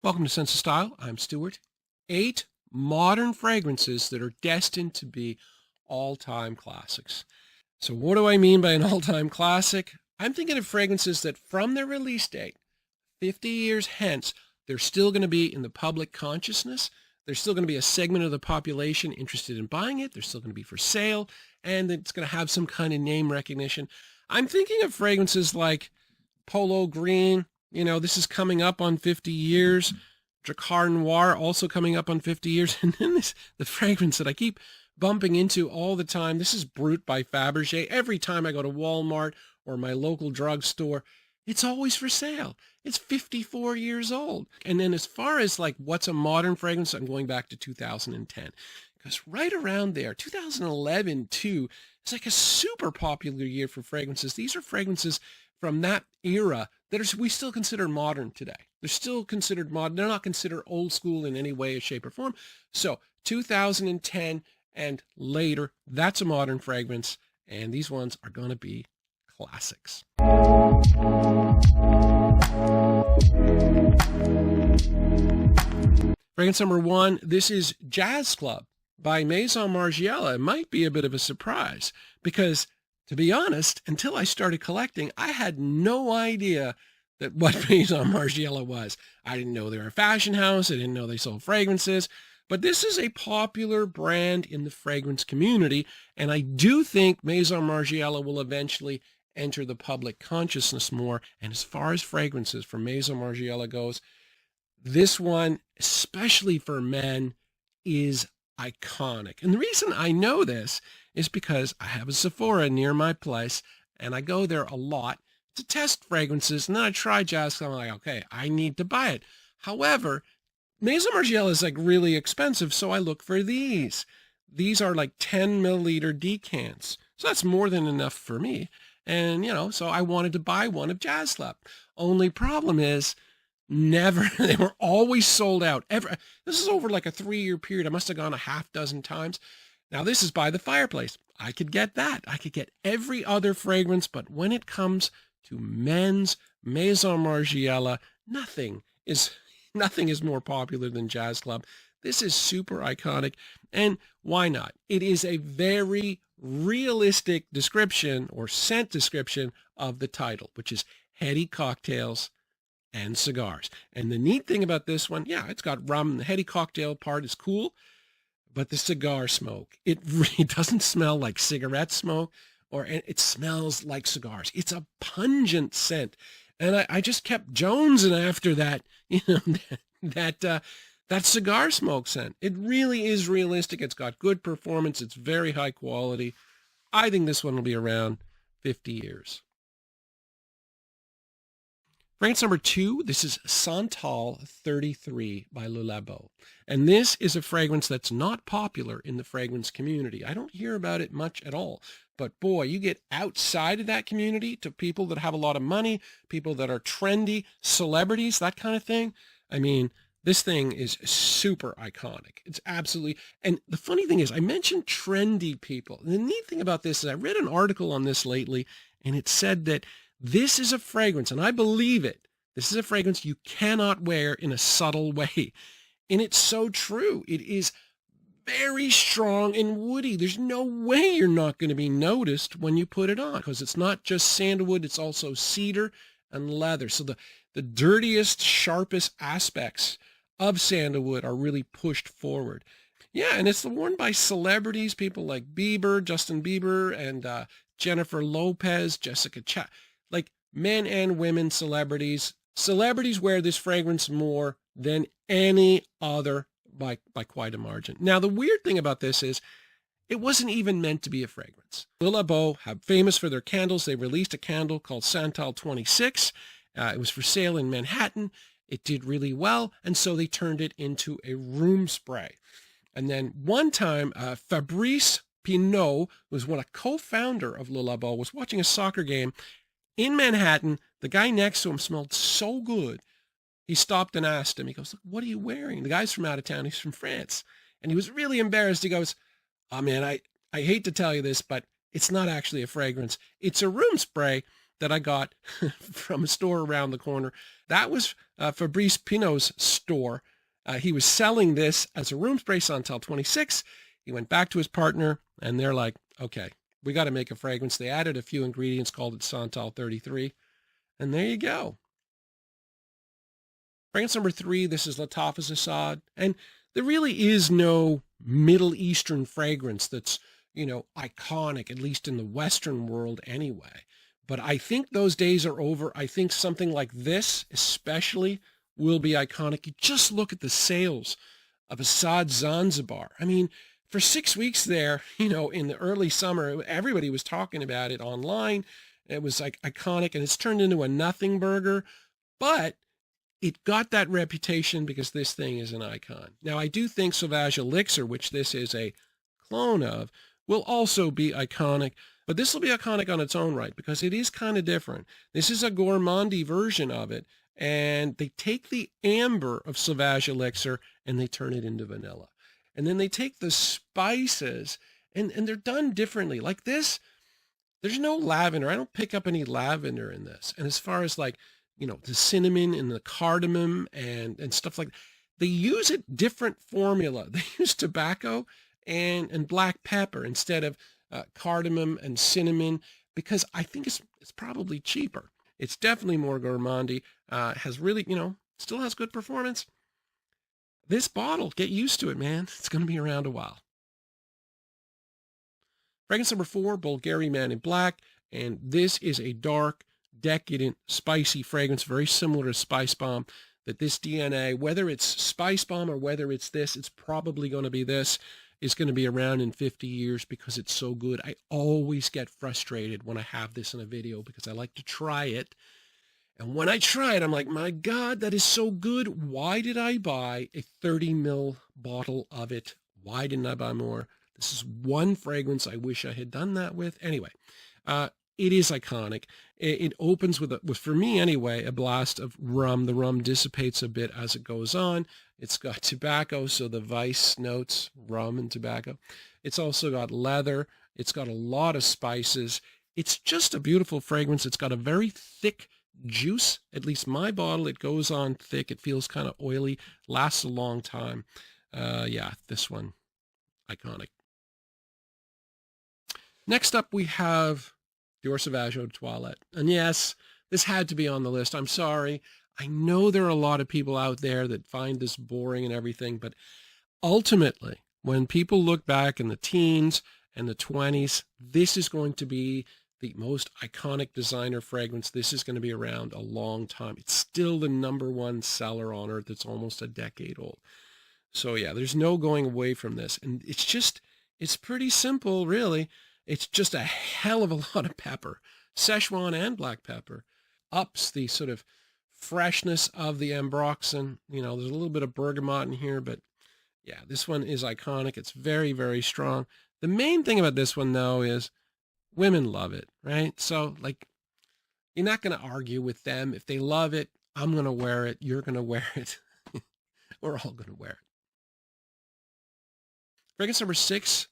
Welcome to Sense of Style. I'm Stuart. 8 modern fragrances that are destined to be all-time classics. So what do I mean by an all-time classic? I'm thinking of fragrances that from their release date, 50 years hence, they're still going to be in the public consciousness. There's still going to be a segment of the population interested in buying it. They're still going to be for sale, and it's going to have some kind of name recognition. I'm thinking of fragrances like Polo Green. This is coming up on 50 years. Dracar Noir also coming up on 50 years. And then the fragrance that I keep bumping into all the time. This is Brut by Fabergé. Every time I go to Walmart or my local drugstore, it's always for sale. It's 54 years old. And then as far as like what's a modern fragrance, I'm going back to 2010. Because right around there, 2011 too, it's like a super popular year for fragrances. These are fragrances from that era that we still consider modern today. They're still considered modern. They're not considered old school in any way, shape, or form. So 2010 and later, that's a modern fragrance. And these ones are going to be classics. Fragrance number 1, this is Jazz Club by Maison Margiela. It might be a bit of a surprise because, to be honest, until I started collecting, I had no idea that what Maison Margiela was. I didn't know they were a fashion house. I didn't know they sold fragrances. But this is a popular brand in the fragrance community, and I do think Maison Margiela will eventually enter the public consciousness more. And as far as fragrances from Maison Margiela goes, this one, especially for men, is iconic. And the reason I know this is because I have a Sephora near my place, and I go there a lot to test fragrances, and then I try Jazz Club. I'm like, okay, I need to buy it. However, Maison Margiela is like really expensive, so I look for these. These are like 10 milliliter decants, so that's more than enough for me. And, so I wanted to buy one of Jazz Club. Only problem is, they were always sold out. This is over like a 3-year period. I must have gone a half dozen times. Now this is by the fireplace. I could get that. I could get every other fragrance, but when it comes to men's Maison Margiela, nothing is more popular than Jazz Club. This is super iconic, and why not? It is a very realistic description or scent description of the title, which is heady cocktails and cigars. And the neat thing about this one, yeah, it's got rum. The heady cocktail part is cool, but the cigar smoke, it really doesn't smell like cigarette smoke, or it smells like cigars. It's a pungent scent. And I just kept jonesing after that, that cigar smoke scent. It really is realistic. It's got good performance. It's very high quality. I think this one will be around 50 years. Fragrance number 2, this is Santal 33 by Labo. And this is a fragrance that's not popular in the fragrance community. I don't hear about it much at all. But boy, you get outside of that community to people that have a lot of money, people that are trendy, celebrities, that kind of thing. I mean, this thing is super iconic. It's absolutely, and the funny thing is, I mentioned trendy people. And the neat thing about this is I read an article on this lately, and it said that this is a fragrance, and I believe it. This is a fragrance you cannot wear in a subtle way. And it's so true. It is very strong and woody. There's no way you're not going to be noticed when you put it on, because it's not just sandalwood, it's also cedar and leather. So the dirtiest, sharpest aspects of sandalwood are really pushed forward. Yeah, and it's worn by celebrities, people like Justin Bieber, and Jennifer Lopez, Jessica Chastain. Like men and women celebrities. Celebrities wear this fragrance more than any other by quite a margin. Now, the weird thing about this is it wasn't even meant to be a fragrance. Labo have famous for their candles. They released a candle called Santal 26. It was for sale in Manhattan. It did really well, and so they turned it into a room spray. And then one time, Fabrice Pinot, who was a co-founder of Labo, was watching a soccer game in Manhattan. The guy next to him smelled so good. He stopped and asked him, he goes, "Look, what are you wearing?" The guy's from out of town. He's from France. And he was really embarrassed. He goes, "Oh man, I hate to tell you this, but it's not actually a fragrance. It's a room spray. that I got from a store around the corner. That was Fabrice Pinot's store. He was selling this as a room spray, Santal 26. He went back to his partner, and they're like, okay, we got to make a fragrance. They added a few ingredients, called it Santal 33, and there you go. Fragrance number 3, this is Lattafa's Asad, and there really is no Middle Eastern fragrance that's, iconic, at least in the Western world anyway. But I think those days are over. I think something like this, especially, will be iconic. You just look at the sales of Asad Zanzibar. I mean, for 6 weeks there, in the early summer, everybody was talking about it online. It was like iconic, and it's turned into a nothing burger. But it got that reputation because this thing is an icon. Now, I do think Sauvage Elixir, which this is a clone of, will also be iconic. But this will be iconic on its own right because it is kind of different. This is a gourmandy version of it. And they take the amber of Sauvage Elixir and they turn it into vanilla. And then they take the spices and they're done differently. Like this, there's no lavender. I don't pick up any lavender in this. And as far as the cinnamon and the cardamom and stuff like that, they use a different formula. They use tobacco and black pepper instead of cardamom and cinnamon because I think it's probably cheaper. It's definitely more gourmandy, has really, still has good performance. This bottle, get used to it, man. It's going to be around a while. Fragrance number 4, Bulgari Man in black. And this is a dark, decadent, spicy fragrance, very similar to Spice Bomb. That this DNA, whether it's Spice Bomb or whether it's this, it's probably going to be this, is going to be around in 50 years because it's so good. I always get frustrated when I have this in a video because I like to try it. And when I try it, I'm like, my God, that is so good. Why did I buy a 30 ml bottle of it? Why didn't I buy more? This is one fragrance I wish I had done that with. Anyway, it is iconic. It opens with, for me anyway, a blast of rum. The rum dissipates a bit as it goes on. It's got tobacco, so the vice notes, rum and tobacco. It's also got leather. It's got a lot of spices. It's just a beautiful fragrance. It's got a very thick juice. At least my bottle, it goes on thick. It feels kind of oily, lasts a long time. Yeah, this one, iconic. Next up, we have Dior Sauvage Eau de Toilette. And yes, this had to be on the list. I'm sorry. I know there are a lot of people out there that find this boring and everything, but ultimately, when people look back in the teens and the 20s, this is going to be the most iconic designer fragrance. This is going to be around a long time. It's still the #1 seller on Earth. It's almost a decade old. So yeah, there's no going away from this. And it's pretty simple, really. It's just a hell of a lot of pepper. Szechuan and black pepper ups the sort of freshness of the ambroxan. There's a little bit of bergamot in here, but yeah, this one is iconic. It's very, very strong. The main thing about this one, though, is women love it, right? So, you're not going to argue with them. If they love it, I'm going to wear it. You're going to wear it. We're all going to wear it. Fragrance number 6,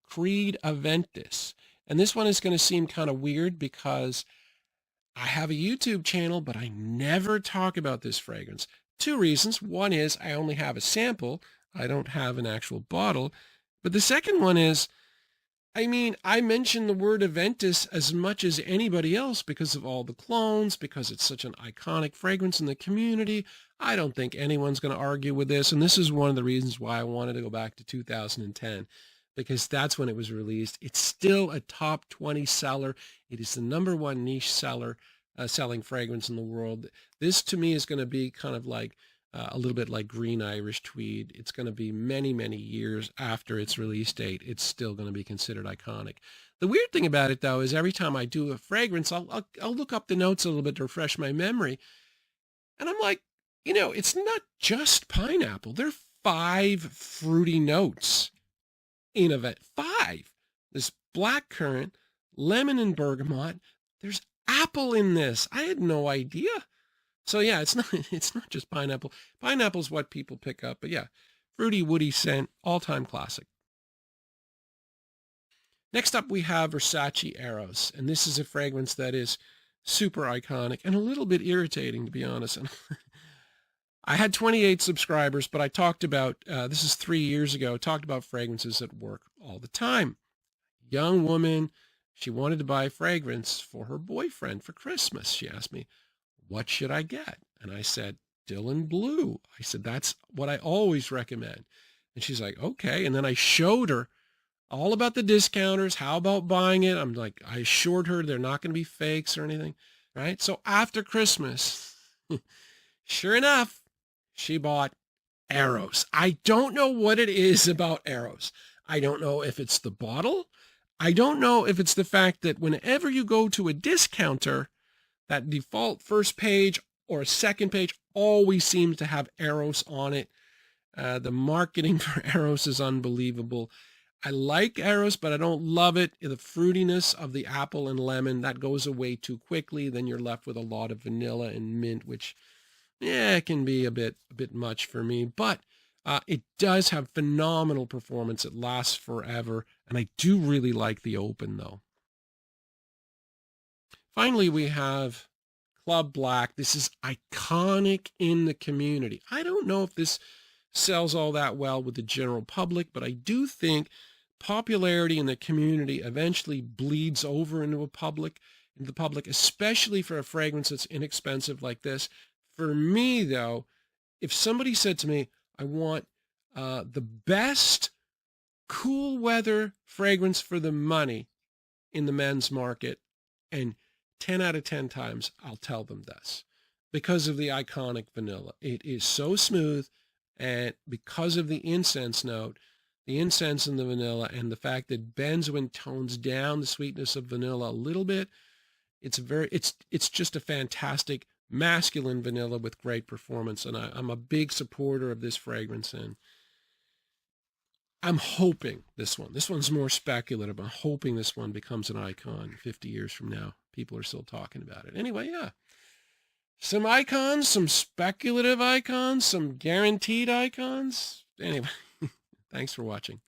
Creed Aventus. And this one is going to seem kind of weird because I have a YouTube channel, but I never talk about this fragrance. 2 reasons. One is I only have a sample. I don't have an actual bottle. But the second one is, I mention the word Aventus as much as anybody else because of all the clones, because it's such an iconic fragrance in the community. I don't think anyone's going to argue with this. And this is one of the reasons why I wanted to go back to 2010, because that's when it was released. It's still a top 20 seller. It is the #1 niche seller, selling fragrance in the world. This to me is going to be kind of like a little bit like Green Irish Tweed. It's going to be many, many years after its release date. It's still going to be considered iconic. The weird thing about it, though, is every time I do a fragrance, I'll look up the notes a little bit to refresh my memory. And I'm like, it's not just pineapple. There are 5 fruity notes in Aventus. 5. There's blackcurrant, lemon and bergamot. There's apple in this. I had no idea. So yeah, it's not just pineapple. Pineapple's what people pick up, but yeah, fruity, woody scent, all-time classic. Next up, we have Versace Aros, and this is a fragrance that is super iconic and a little bit irritating, to be honest. And I had 28 subscribers, but I talked about, this is 3 years ago, talked about fragrances at work all the time. Young woman, she wanted to buy a fragrance for her boyfriend for Christmas. She asked me, what should I get? And I said, Dylan Blue. I said, that's what I always recommend. And she's like, okay. And then I showed her all about the discounters. How about buying it? I'm like, I assured her they're not going to be fakes or anything, right? So after Christmas, sure enough, she bought Eros. I don't know what it is about Eros. I don't know if it's the bottle. I don't know if it's the fact that whenever you go to a discounter, that default first page or a second page always seems to have Eros on it. The marketing for Eros is unbelievable. I like Eros, but I don't love it. The fruitiness of the apple and lemon, that goes away too quickly. Then you're left with a lot of vanilla and mint, which, yeah, it can be a bit much for me. But it does have phenomenal performance. It lasts forever. And I do really like the open, though. Finally, we have Club Black. This is iconic in the community. I don't know if this sells all that well with the general public, but I do think popularity in the community eventually bleeds over into the public, especially for a fragrance that's inexpensive like this. For me, though, if somebody said to me, I want the best cool weather fragrance for the money in the men's market, and 10 out of 10 times I'll tell them this, because of the iconic vanilla. It is so smooth, and because of the incense note, the incense and the vanilla, and the fact that benzoin tones down the sweetness of vanilla a little bit, it's just a fantastic masculine vanilla with great performance. And I'm a big supporter of this fragrance, and I'm hoping this one's more speculative. I'm hoping this one becomes an icon 50 years from now. People are still talking about it. Anyway, yeah. Some icons, some speculative icons, some guaranteed icons. Anyway, thanks for watching.